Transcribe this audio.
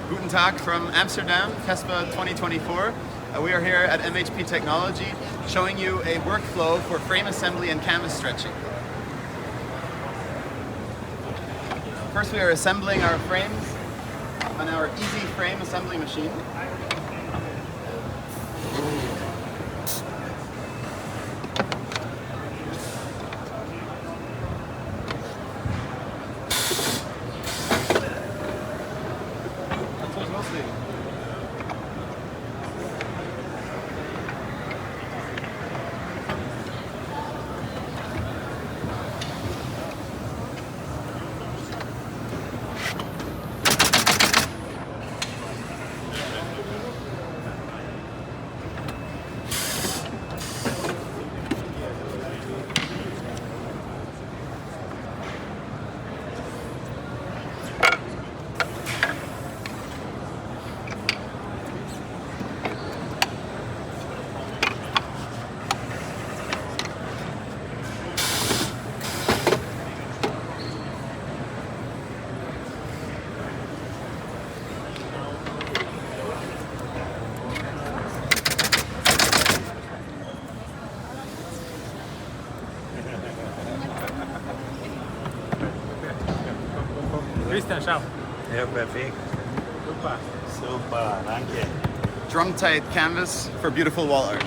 Guten Tag from Amsterdam, FESPA 2024. We are here at MHP Technology showing you a workflow for frame assembly and canvas stretching. First we are assembling our frames on our EasyFrame assembly machine. Christian, ciao. Yeah, perfect. Super. Super, danke. Drum tight canvas for beautiful wall art.